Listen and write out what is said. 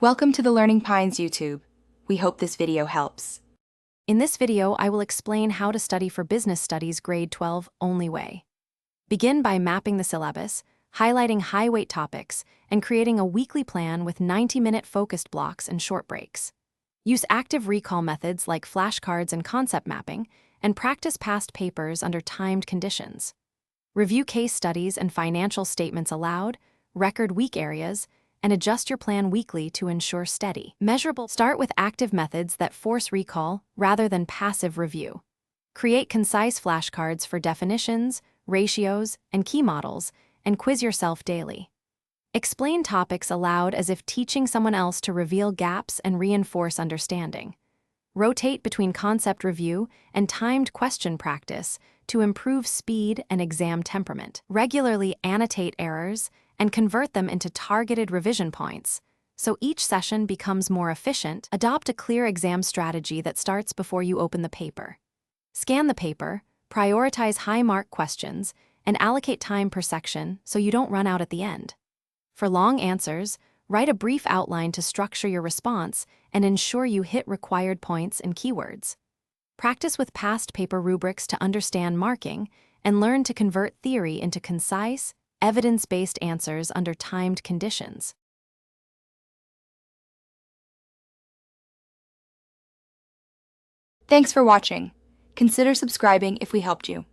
Welcome to the Learning Pines YouTube. We hope this video helps. In this video, I will explain how to study for Business Studies Grade 12 only way. Begin by mapping the syllabus, highlighting high-weight topics, and creating a weekly plan with 90-minute focused blocks and short breaks. Use active recall methods like flashcards and concept mapping, and practice past papers under timed conditions. Review case studies and financial statements aloud, record weak areas, and adjust your plan weekly to ensure steady, measurable. Start with active methods that force recall rather than passive review. Create concise flashcards for definitions, ratios, and key models, and quiz yourself daily. Explain topics aloud as if teaching someone else to reveal gaps and reinforce understanding. Rotate between concept review and timed question practice to improve speed and exam temperament. Regularly annotate errors and convert them into targeted revision points, so each session becomes more efficient. Adopt a clear exam strategy that starts before you open the paper. Scan the paper, prioritize high-mark questions, and allocate time per section so you don't run out at the end. For long answers, write a brief outline to structure your response and ensure you hit required points and keywords. Practice with past paper rubrics to understand marking and learn to convert theory into concise, evidence-based answers under timed conditions. Thanks for watching. Consider subscribing if we helped you.